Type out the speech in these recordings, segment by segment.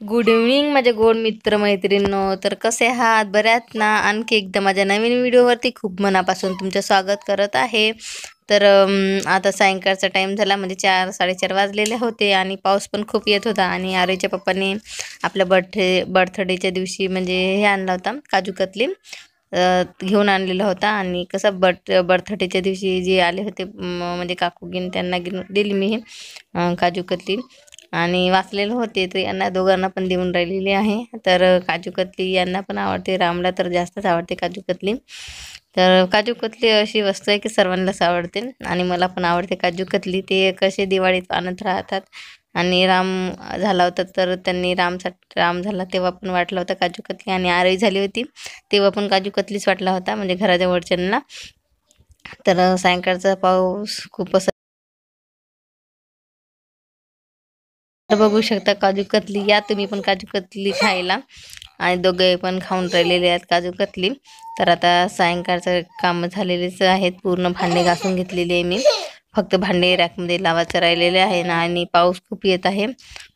Good evening माझे गोड मित्र मैत्रिणींनो. तर कसे आहात? बरे आहात ना? आणखी एकदा माझ्या नवीन व्हिडिओवरती खूप मनापासून तुमचं स्वागत करत आहे. तर आता सायंकाळचा टाईम झाला, म्हणजे 4-4:30 वाजलेले होते आणि पाऊस पण खूप येत होता. आणि आरोहीच्या पप्पांनी आपल्या बर्थडेच्या दिवशी म्हणजे हे आणला होता, काजू कतली घेऊन आणलेला होता. आणि कसं बर्थडेच्या दिवशी जे आले होते म्हणजे काकूगीन, त्यांना दिली मी काजू कतली. आणि वाचलेले होते तर यांना दोघांना पण देऊन राहिलेली आहे. तर काजू कतली यांना पण आवडते, रामला तर जास्तच आवडते काजू कतली. तर काजू कतली अशी वस्तू आहे की सर्वांनाच आवडते आणि मला पण आवडते काजू कतली. ते कसे दिवाळीत आणत राहतात. आणि राम झाला होता तर त्यांनी राम झाला तेव्हा पण वाटला होता काजू कतली, आणि आरही झाली होती तेव्हा पण काजू कतलीच वाटला होता, म्हणजे घराजवळच्यांना. तर सायंकाळचा पाऊस खूप असं बघू शकता काजू कतली. या तुम्ही पण काजू कतली खायला. आणि दोघे पण खाऊन राहिलेले आहेत काजू कतली. तर आता सायंकाळचं काम झालेलेच आहेत, पूर्ण भांडे घासून घेतलेले आहे मी. फक्त भांडे रॅकमध्ये लावायचं राहिलेले आहे ना. आणि पाऊस खूप येत आहे,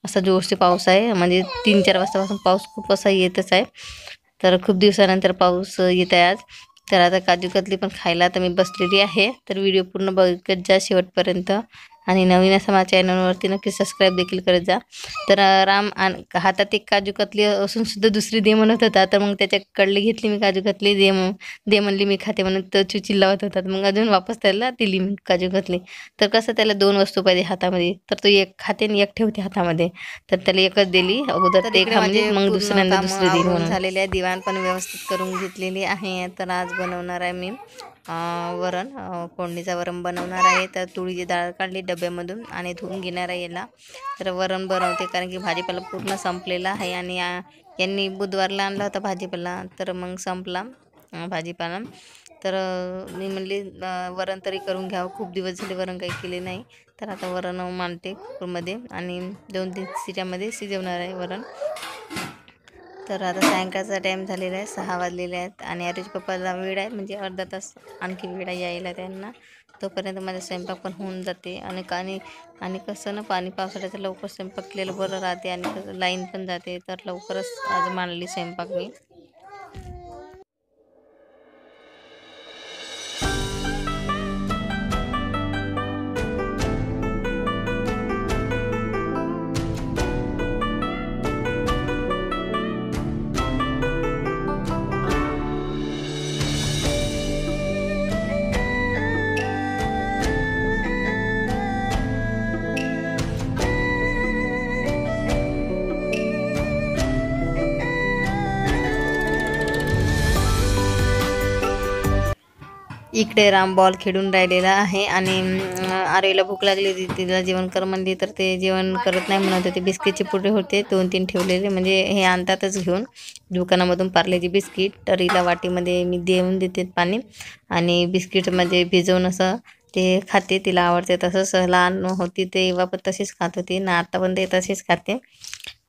असा जोरचे पाऊस आहे, म्हणजे 3-4 वाजतापासून पाऊस खूप असा येतच आहे. तर खूप दिवसानंतर पाऊस येत आहे आज. तर आता काजू कतली पण खायला तर मी बसलेली आहे. तर व्हिडिओ पूर्ण बघत जा शेवटपर्यंत. आणि नवीन असं माझ्या चॅनलवरती नक्की सबस्क्राईब देखील करत जा. तर राम हातात एक काजू कतली असून सुद्धा दुसरी दे म्हणत होता. तर मग त्याच्याकडली घेतली मी काजू कतली. दे म्हणली, मी खाते म्हणून तो चिल्लावत होता. मग अजून वापस त्याला दिली मी काजू कतली. तर कसं त्याला 2 वस्तू पाहिजे हातामध्ये, तर तो एक खाते आणि एक ठेवते हातामध्ये. तर त्याला एकच दिली अगोदर, ते खा म्हणजे मग दुसऱ्यांदा दुसरी दिली म्हणून. झालेले आहे, दिवाण पण व्यवस्थित करून घेतलेली आहे. तर आज बनवणार आहे मी वरण, फोडणीचा वरण बनवणार आहे. तर तुरीची डाळ काढली डब्यामधून आणि धुवून घेणार आहे याला. तर वरण बनवते कारण की भाजीपाला पूर्ण संपलेला आहे. आणि यांनी बुधवारला आणला होता भाजीपाला, तर मग संपला भाजीपाला. तर मी म्हणली वरण तरी करून घ्यावं, खूप दिवस झाले वरण काही केले नाही. तर आता वरण मांडते कुकरमध्ये आणि 2-3 शिट्यामध्ये शिजवणार आहे वरण. तर आता सायंकाळचा टाईम झालेला आहे, 6 वाजलेले आहेत. आणि आरुष पप्पाला वेळ आहे, म्हणजे अर्धा तास आणखी वेळ यायला त्यांना. तोपर्यंत माझा स्वयंपाक पण होऊन जाते. आणि कसं ना, पावसाळ्याचं लवकर स्वयंपाक केलेलं बरं राहते. आणि लाईन पण जाते, तर लवकरच आज मांडली स्वयंपाक मी. इकडे राम बॉल खेळून राहिलेला आहे. आणि आरोहीला भूक लागली होती, तिला जेवण कर म्हणली, तर ते जेवण करत नाही म्हणत होते. बिस्किटचे पुडे होते 2-3 ठेवलेले, म्हणजे हे आणतातच घेऊन दुकानामधून पार्लेची बिस्किट. तर हिला वाटीमध्ये मी देऊन देते पाणी, आणि बिस्किट म्हणजे भिजवून असं ते खाते, तिला आवडते तसंच. लहान होती तेव्हा पण तशीच खात होती ना, आता पण ते तशीच खाते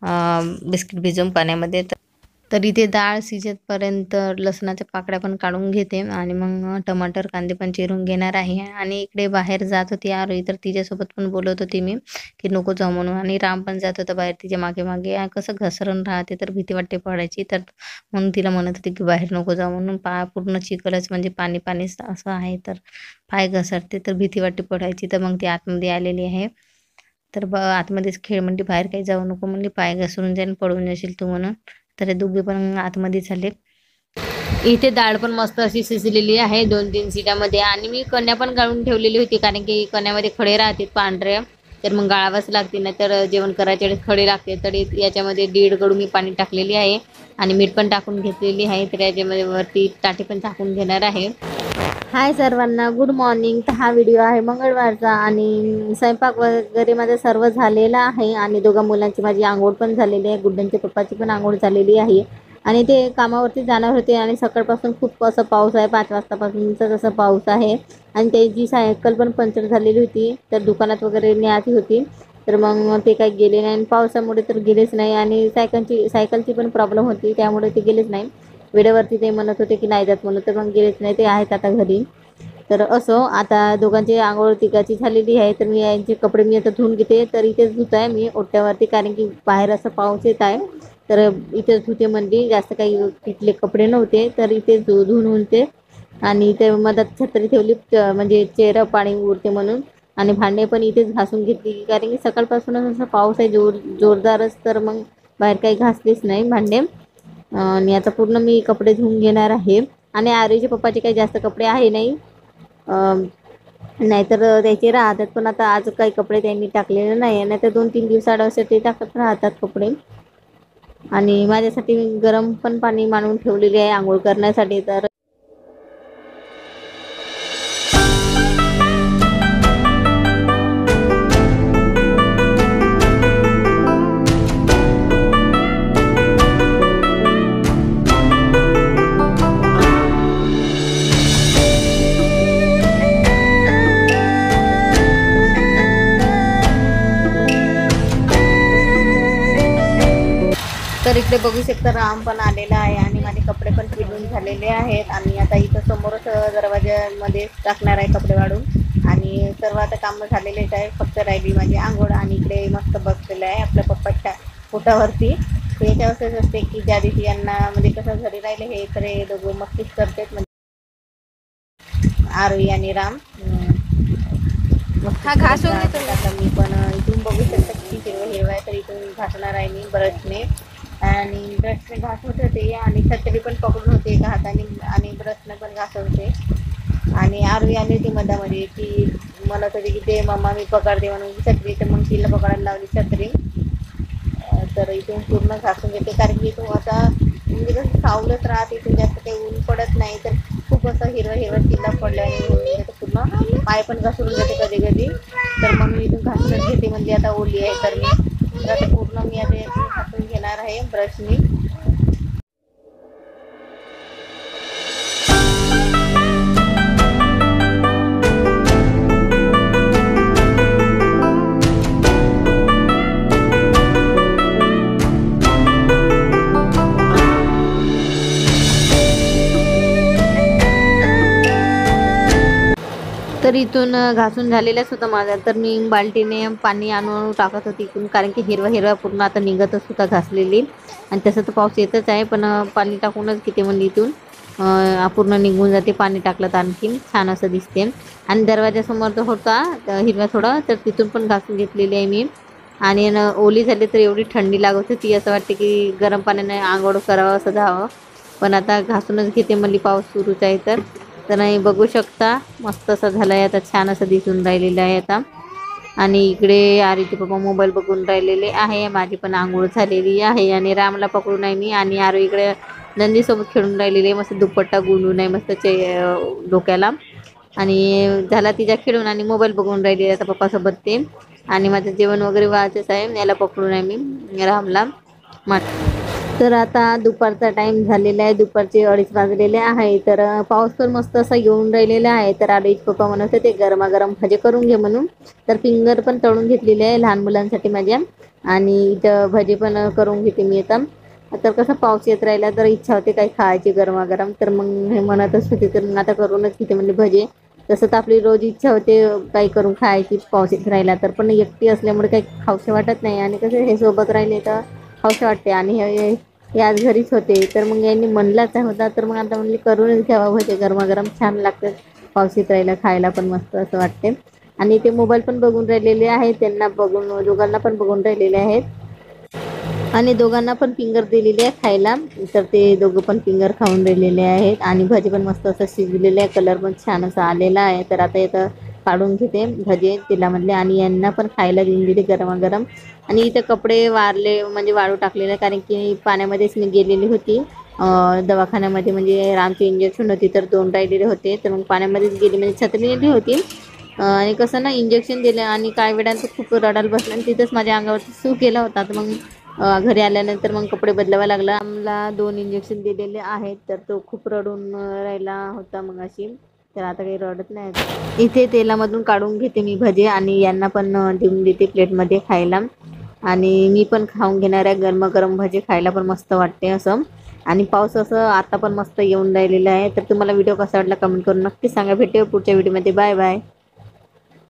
बिस्किट भिजवून पाण्यामध्ये. तर इथे डाळ शिजेपर्यंत लसणाच्या पाकळ्या पण काढून घेते, आणि मग टमाटर कांदे पण चिरून घेणार आहे. आणि इकडे बाहेर जात होती आरोही, तर तिच्यासोबत पण बोलत होती मी की नको जाऊ म्हणून. आणि राम पण जात होता बाहेर तिच्या मागे मागे. कसं घसरण राहते तर भीती वाटते पडायची, तर म्हणून तिला म्हणत होती की बाहेर नको जाऊ म्हणून. पूर्ण चिखलच, म्हणजे पाणी पाणी असं आहे, तर पाय घसरते तर भीती वाटते पडायची. तर मग ती आतमध्ये आलेली आहे. तर आतमध्येच खेळ म्हणते, बाहेर काही जाऊ नको म्हणली, पाय घसरून जाईन, पडून जाशील तू म्हणून. तर हे दोघे पण आतमध्ये झाले. इथे डाळ पण मस्त अशी शिजलेली आहे 2-3 शिट्यामध्ये. आणि मी कण्या पण गाळून ठेवलेली होती, कारण की कण्यामध्ये खडे राहतात पांढरे, तर मग गाळावंच लागते, नाही तर जेवण करायच्या वेळेस खडे लागते. तर याच्यामध्ये 1.5 गडू मी पाणी टाकलेली आहे, आणि मीठ पण टाकून घेतलेली आहे. तर याच्यामध्ये वरती ताटे पण टाकून घेणार आहे. हाय सर्वांना, गुड मॉर्निंग. तर हा व्हिडिओ आहे मंगळवारचा, आणि स्वयंपाक वगैरे माझं सर्व झालेला आहे. आणि दोघा मुलांची माझी आंघोळ पण झालेली आहे, गुड्डनच्या पप्पाची पण आंघोळ झालेली आहे. आणि ते कामावरती जाणार होते, आणि सकाळपासून खूप असं पाऊस आहे, 5 वाजतापासूनचा जसं पाऊस आहे. आणि त्याची सायकल पण पंक्चर झालेली होती, तर दुकानात वगैरे न्यायची होती. तर मग ते काही गेले नाही, आणि पावसामुळे तर गेलेच नाही. आणि सायकलची पण प्रॉब्लेम होती, त्यामुळे ते गेलेच नाही. वेळेवरती ते म्हणत होते की नाही जात म्हणून, तर मग गेलेच नाही, ते आहेत आता घरी. तर असं आता दोघांची आंघोळ तिघाची झालेली आहे, तर मी यांचे कपडे मी आता धुवून घेते. तर इथेच धुत आहे मी ओट्यावरती, कारण की बाहेर असं पाऊस येत आहे. तर इथेच धुते म्हणजे जास्त काही तिथले कपडे नव्हते, तर इथेच धुवून ते. आणि इथे मधात छत्री ठेवली म्हणजे चेहरा पाणी उरते म्हणून. आणि भांडे पण इथेच घासून घेतली, कारण की सकाळपासूनच असं पाऊस आहे जोरदारच, तर मग बाहेर काही घासलीच नाही भांडे. आणि आता पूर्ण मी कपडे धुवून घेणार आहे. आणि आर्यचे पप्पाचे काही जास्त कपडे आहे नाही, नाहीतर त्याचे राहतात, पण आता आज काही कपडे त्यांनी टाकलेले नाही, नाहीतर 2-3 दिवसाआड असे ते टाकत राहतात कपडे. आणि माझ्यासाठी गरम पण पाणी मांडून ठेवलेले आहे आंघोळ करण्यासाठी. तर इकडे बघू शकता राम पण आलेला आहे आणि माझे कपडे पण पिळून झालेले आहेत. आणि आता इथं समोरच दरवाज्यामध्ये टाकणार आहे कपडे वाळून. आणि सर्व आता कामं झालेलेच आहे, फक्त राहिली माझी आंघोळ. आणि इकडे मस्त बसलेलं आहे आपल्या पप्पाच्या पोटावरती. याच्या असंच असते की ज्या दिवशी यांना म्हणजे कसं घरी राहिले हे तर हे दोघं मस्तीच करतात, म्हणजे आरोही आणि राम. हा घासून घेतो आता मी पण इथून बघू शकता किती हिरवं आहे, तर इथून घासणार आहे मी ब्रशने. आणि ब्रशने घासत होते आणि छत्री पण पकडून होते एका हाताने आणि ब्रशने पण घासत होते. आणि आरोही आली होती मधामध्ये की म्हणत होती की ते मम्मा मी पकडते म्हणून छत्री, तर मग तिला पकडायला लावली छत्री. तर इथून पूर्ण घासून घेते, कारण की इथून आता म्हणजे कसं सावलंच राहते, इथून जास्त काही ऊन पडत नाही, तर खूप असं हिरवं चिल्ला पडल्याने पूर्ण पाय पण घासून घेते कधी कधी. तर म्हणून इथून घासूनच घेते, म्हणजे आता ओली आहे तर मी. तर आता पूर्ण मी आता इथून घासून घेणार आहे ब्रशनी. तर इथून घासून झालेलाच होता माझा, तर मी बाल्टीने पाणी आणून टाकत होती इथून, कारण की हिरवा पूर्ण आता निघतच होता घासलेली. आणि तसं तर पाऊस येतच आहे, पण पाणी टाकूनच घेते म्हणजे इथून पूर्ण निघून जाते. पाणी टाकलं तर आणखीन छान असं दिसते. आणि दरवाजासमोर तो होता हिरवा थोडा, तर तिथून पण घासून घेतलेली आहे मी. आणि ओली झाली तर एवढी थंडी लागत होती, असं वाटते की गरम पाण्याने आंघोळ करावं असं जावं. पण आता घासूनच घेते म्हणजे पाऊस सुरूच आहे तर नाही बघू शकता मस्त असं झालं आहे आता, छान असं दिसून राहिलेलं आहे आता. आणि इकडे आरीचे पप्पा मोबाईल बघून राहिलेले आहे. माझी पण आंघोळ झालेली आहे आणि रामला पकडून आहे मी. आणि आरू इकडे नंदीसोबत खेळून राहिलेली आहे, मस्त दुपट्टा गुंडून आहे मस्त डोक्याला. आणि झाला तिच्या खेळून आणि मोबाईल बघून राहिली आता पप्पासोबत ते. आणि माझं जेवण वगैरे व्हायचंच आहे, याला पकडून आहे मी रामला. तर आता दुपारचा टाइम झालेला आहे, दुपारचे 2:30 वाजलेले आहे. तर पाऊस पण मस्त असा येऊन राहिलेला आहे. तर आरोहीचे पप्पा म्हणत होते गरमागरम भजे करून घे म्हणून. तर फिंगर पण तळून घेतलेले आहे लहान मुलांसाठी माझ्या. आणि इथं भजे पण करून घेते मी आता. तर कसं पाऊस येत राहिला तर इच्छा होते काही खायची गरमागरम, तर मग हे म्हणतच होते तर आता करूनच घेते म्हणजे भजे. तसं तर आपली रोज इच्छा होते काही करून खायची पाऊस येत राहिला तर, पण एकटी असल्यामुळे काही खाऊसे वाटत नाही. आणि कसं हे सोबत राहिले तर खाऊसे वाटते. आणि हे आज घरीच होते तर मग यांनी म्हणलाच होता, तर मग आता म्हणले करूनच घ्यावा भजे गरमागरम छान लागतात पावसात राहिला खायला पण मस्त असं वाटते. आणि ते मोबाईल पण बघून राहिलेले आहेत, त्यांना बघून दोघांना पण बघून राहिलेले आहेत. आणि दोघांना पण फिंगर दिलेली आहे खायला, तर ते दोघं पण फिंगर खाऊन राहिलेले आहेत. आणि भजे पण मस्त असं शिजलेले आहे, कलर पण छान असा आलेला आहे. तर आता इथं काढून घेते भजे तेलामधले आणि यांना पण खायला देऊन दिले गरमागरम. आणि इथं कपडे वारले म्हणजे वाळू टाकलेले, कारण की पाण्यामध्येच मी गेलेली होती दवाखान्यामध्ये, म्हणजे रामची इंजेक्शन होती तर 2 राहिलेले होते, तर मग पाण्यामध्येच गेली म्हणजे छत्री नेली होती. आणि कसं ना इंजेक्शन दिलं आणि काही वेळानं खूप रडायला बसलं आणि तिथंच माझ्या अंगावरती सूज गेला होता. तर मग घरी आल्यानंतर मग कपडे बदलावं लागलं. आम्हाला 2 इंजेक्शन दिलेले आहेत, तर तो खूप रडून राहिला होता मग अशी. तर आता काही रडत नाही. इथे तेलामधून काढून घेते मी भजे आणि यांना पण देऊन देते प्लेटमध्ये खायला. आणि मी पण खाऊन घेणार आहे गरमागरम भजे, खायला पण मस्त वाटते असं. आणि पाऊस असं आता पण मस्त येऊन राहिलेला आहे. तर तुम्हाला व्हिडिओ कसा वाटला कमेंट करून नक्की सांगा. भेटूया पुढच्या व्हिडिओमध्ये. Bye bye.